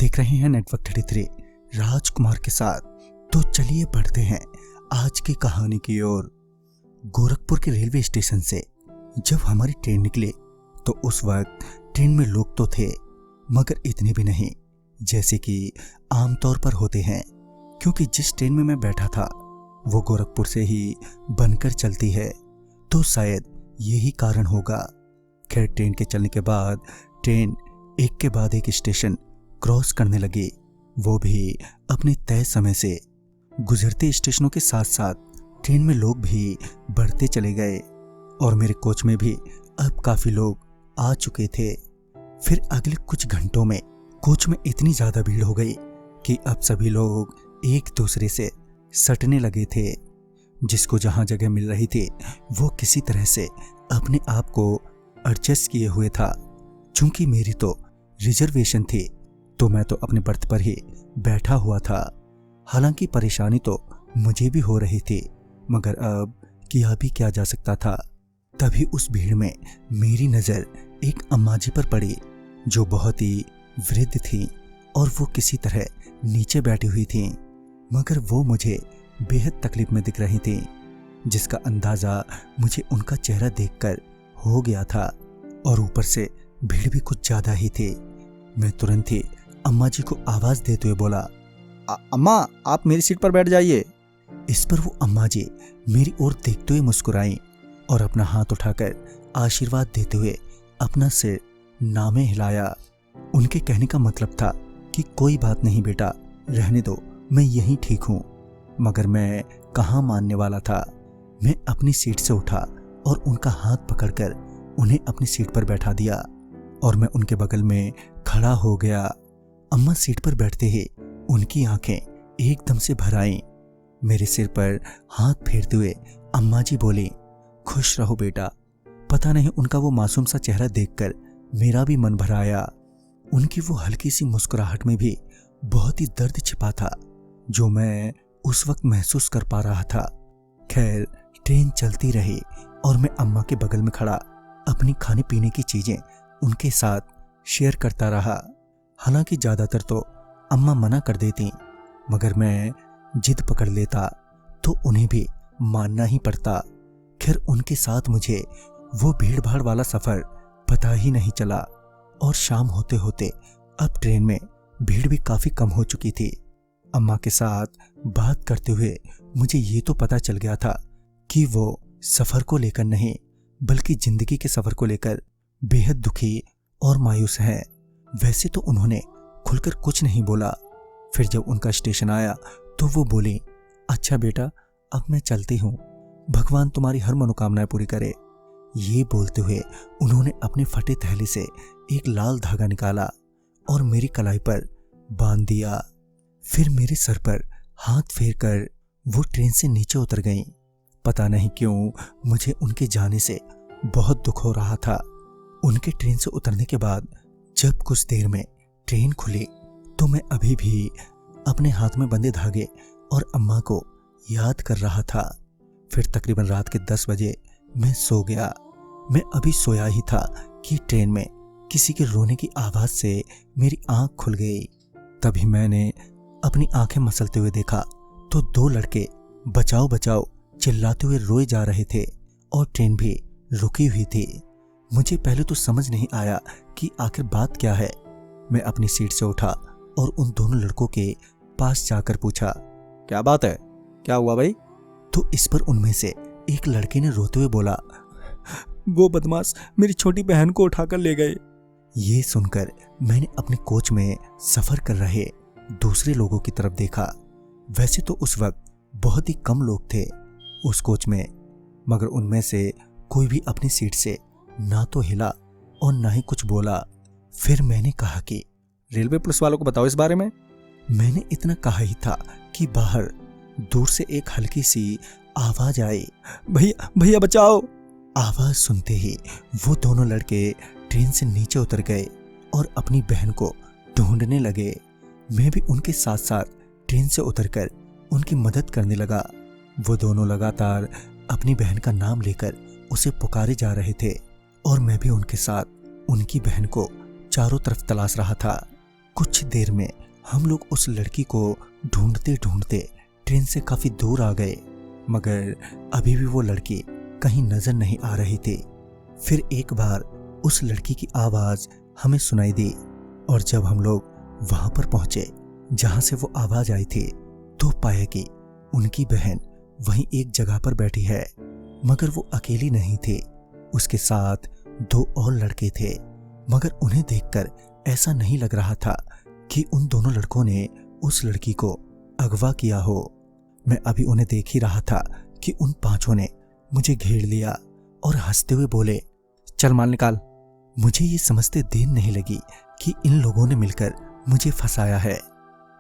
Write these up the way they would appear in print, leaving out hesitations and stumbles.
देख रहे हैं नेटवर्क 33 राजकुमार के साथ। तो चलिए बढ़ते हैं आज की कहानी की ओर। गोरखपुर के रेलवे स्टेशन से जब हमारी ट्रेन निकली तो उस वक्त ट्रेन में लोग तो थे, मगर इतने भी नहीं जैसे कि आमतौर पर होते हैं, क्योंकि जिस ट्रेन में मैं बैठा था वो गोरखपुर से ही बनकर चलती है, तो शायद यही कारण होगा। खैर, ट्रेन के चलने के बाद ट्रेन एक के बाद एक स्टेशन क्रॉस करने लगी, वो भी अपने तय समय से। गुजरते स्टेशनों के साथ साथ ट्रेन में लोग भी बढ़ते चले गए और मेरे कोच में भी अब काफी लोग आ चुके थे। फिर अगले कुछ घंटों में कोच में इतनी ज्यादा भीड़ हो गई कि अब सभी लोग एक दूसरे से सटने लगे थे। जिसको जहां जगह मिल रही थी वो किसी तरह से अपने आप को एडजस्ट किए हुए था। चूंकि मेरी तो रिजर्वेशन थी तो मैं तो अपने बर्थ पर ही बैठा हुआ था। हालांकि परेशानी तो मुझे भी हो रही थी, मगर अब किया भी क्या जा सकता था। तभी उस भीड़ में मेरी नजर एक अम्मा जी पर पड़ी जो बहुत ही वृद्ध थी और वो किसी तरह नीचे बैठी हुई थी, मगर वो मुझे बेहद तकलीफ में दिख रही थी, जिसका अंदाजा मुझे उनका चेहरा देखकर हो गया था। और ऊपर से भीड़ भी कुछ ज्यादा ही थी। मैं तुरंत ही अम्मा जी को आवाज देते हुए बोला, अम्मा आप मेरी सीट पर बैठ जाइए। इस पर वो अम्मा जी मेरी ओर देखते हुए मुस्कुराई और अपना हाथ उठाकर आशीर्वाद देते हुए अपना सिर नामे हिलाया। उनके कहने का मतलब था कि कोई बात नहीं बेटा, रहने दो, मैं यहीं ठीक हूँ। मगर मैं कहाँ मानने वाला था। मैं अपनी सीट से उठा और उनका हाथ पकड़कर उन्हें अपनी सीट पर बैठा दिया और मैं उनके बगल में खड़ा हो गया। अम्मा सीट पर बैठते ही उनकी आंखें एकदम से भर आईं। मेरे सिर पर हाथ फेरते हुए अम्मा जी बोली, खुश रहो बेटा। पता नहीं उनका वो मासूम सा चेहरा देखकर मेरा भी मन भर आया। उनकी वो हल्की सी मुस्कुराहट में भी बहुत ही दर्द छिपा था जो मैं उस वक्त महसूस कर पा रहा था। खैर, ट्रेन चलती रही और मैं अम्मा के बगल में खड़ा अपनी खाने पीने की चीजें उनके साथ शेयर करता रहा। हालांकि ज्यादातर तो अम्मा मना कर देती, मगर मैं जिद पकड़ लेता तो उन्हें भी मानना ही पड़ता। खैर, उनके साथ मुझे वो भीड़ भाड़ वाला सफर पता ही नहीं चला और शाम होते होते अब ट्रेन में भीड़ भी काफी कम हो चुकी थी। अम्मा के साथ बात करते हुए मुझे ये तो पता चल गया था कि वो सफर को लेकर नहीं बल्कि जिंदगी के सफर को लेकर बेहद दुखी और मायूस हैं। वैसे तो उन्होंने खुलकर कुछ नहीं बोला। फिर जब उनका स्टेशन आया तो वो बोली, अच्छा बेटा, अब मैं चलती हूँ, भगवान तुम्हारी हर मनोकामनाएं पूरी करे। ये बोलते हुए उन्होंने अपने फटे थैले से एक लाल धागा निकाला और मेरी कलाई पर बांध दिया। फिर मेरे सर पर हाथ फेरकर वो ट्रेन से नीचे उतर गईं। पता नहीं क्यों मुझे उनके जाने से बहुत दुख हो रहा था। उनके ट्रेन से उतरने के बाद जब कुछ देर में ट्रेन खुली तो मैं अभी भी अपने हाथ में बंधे धागे और अम्मा को याद कर रहा था। फिर तकरीबन रात के 10 बजे मैं सो गया। मैं अभी सोया ही था कि ट्रेन में किसी के रोने की आवाज से मेरी आंख खुल गई। तभी मैंने अपनी आंखें मसलते हुए देखा तो 2 लड़के बचाओ बचाओ चिल्लाते हुए रोए जा रहे थे और ट्रेन भी रुकी हुई थी। मुझे पहले तो समझ नहीं आया कि आखिर बात क्या है। मैं अपनी सीट से उठा और उन दोनों लड़कों के पास जाकर पूछा, क्या बात है, क्या हुआ भाई? तो इस पर उनमें से एक लड़के ने रोते हुए बोला, वो बदमाश मेरी छोटी बहन को उठाकर ले गए। ये सुनकर मैंने अपने कोच में सफर कर रहे दूसरे लोगों की तरफ देखा। वैसे तो उस वक्त बहुत ही कम लोग थे उस कोच में, मगर उनमें से कोई भी अपनी सीट से ना तो हिला और ना ही कुछ बोला। फिर मैंने कहा कि रेलवे पुलिस वालों को बताओ इस बारे में। मैंने इतना कहा ही था कि बाहर दूर से एक हल्की सी आवाज आई, भैया भैया बचाओ। आवाज सुनते ही वो दोनों लड़के ट्रेन से नीचे उतर गए और अपनी बहन को ढूंढने लगे। मैं भी उनके साथ साथ ट्रेन से उतरकर उनकी मदद करने लगा। वो दोनों लगातार अपनी बहन का नाम लेकर उसे पुकारे जा रहे थे और मैं भी उनके साथ उनकी बहन को चारों तरफ तलाश रहा था। कुछ देर में हम लोग उस लड़की को ढूंढते ढूंढते ट्रेन से काफी दूर आ गए, मगर अभी भी वो लड़की कहीं नजर नहीं आ रही थी। फिर एक बार उस लड़की की आवाज हमें सुनाई दी और जब हम लोग वहां पर पहुंचे जहां से वो आवाज आई थी तो पाया कि उनकी बहन वहीं एक जगह पर बैठी है, मगर वो अकेली नहीं थी, उसके साथ 2 और लड़के थे। मगर उन्हें देखकर ऐसा नहीं लग रहा था कि उन दोनों लड़कों ने उस लड़की को अगवा किया हो। मैं अभी उन्हें देख ही रहा था कि उन 5 ने मुझे घेर लिया और हंसते हुए बोले, चल माल निकाल। मुझे ये समझते देर नहीं लगी कि इन लोगों ने मिलकर मुझे फंसाया है।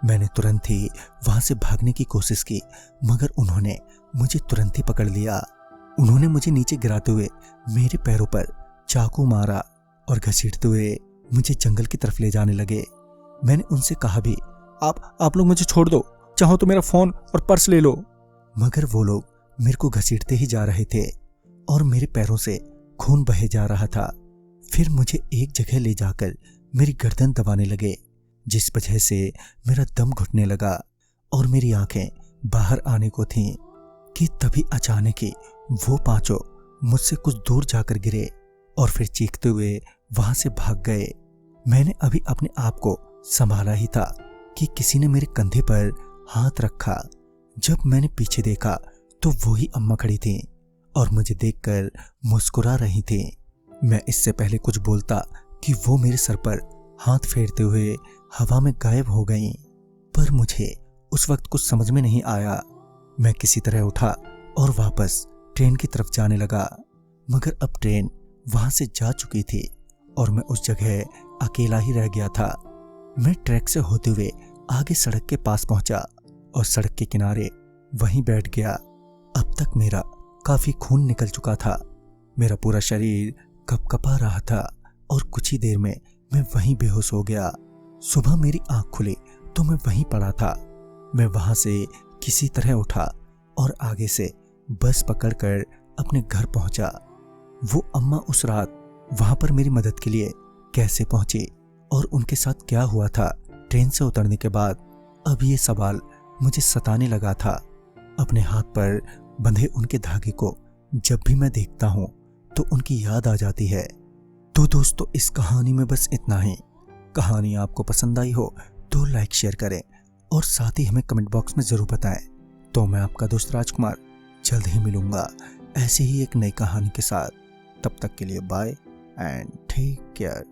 मैंने तुरंत ही वहां से भागने की कोशिश की, मगर उन्होंने मुझे तुरंत ही पकड़ लिया। उन्होंने मुझे नीचे गिराते हुए मेरे पैरों पर चाकू मारा और घसीटते हुए मुझे जंगल की तरफ ले जाने लगे। मैंने उनसे कहा भी, आप लोग मुझे छोड़ दो, चाहो तो मेरा फोन और पर्स ले लो। मगर वो लोग मेरे को घसीटते ही जा रहे थे और मेरे पैरों से खून बहे जा रहा था। फिर मुझे एक जगह ले जाकर मेरी गर्दन दबाने लगे, जिस वजह से मेरा दम घुटने लगा और मेरी आंखें बाहर आने को थीं कि तभी अचानक ही वो 5 मुझसे कुछ दूर जाकर गिरे और फिर चीखते हुए वहां से भाग गए। मैंने अभी अपने आप को संभाला ही था कि किसी ने मेरे कंधे पर हाथ रखा। जब मैंने पीछे देखा तो वही अम्मा खड़ी थी और मुझे देखकर मुस्कुरा रही थी। मैं इससे पहले कुछ बोलता कि वो मेरे सर पर हाथ फेरते हुए हवा में गायब हो गईं, पर मुझे उस वक्त कुछ समझ में नहीं आया। मैं किसी तरह उठा और वापस ट्रेन की तरफ जाने लगा, मगर अब ट्रेन वहां से जा चुकी थी और मैं उस जगह अकेला ही रह गया था। मैं ट्रैक से होते हुए आगे सड़क के पास पहुंचा और सड़क के किनारे वहीं बैठ गया। अब तक मेरा काफी खून निकल चुका था, मेरा पूरा शरीर कपकपा रहा था और कुछ ही देर में मैं वहीं बेहोश हो गया। सुबह मेरी आंख खुली तो मैं वहीं पड़ा था। मैं वहां से किसी तरह उठा और आगे से बस पकड़कर अपने घर पहुंचा। वो अम्मा उस रात वहां पर मेरी मदद के लिए कैसे पहुंची और उनके साथ क्या हुआ था ट्रेन से उतरने के बाद, अब ये सवाल मुझे सताने लगा था। अपने हाथ पर बंधे उनके धागे को जब भी मैं देखता हूं तो उनकी याद आ जाती है। तो दोस्तों, इस कहानी में बस इतना ही। कहानी आपको पसंद आई हो तो लाइक शेयर करें और साथ ही हमें कमेंट बॉक्स में जरूर बताएं। तो मैं आपका दोस्त राजकुमार जल्द ही मिलूंगा ऐसी ही एक नई कहानी के साथ। तब तक के लिए बाय एंड टेक केयर।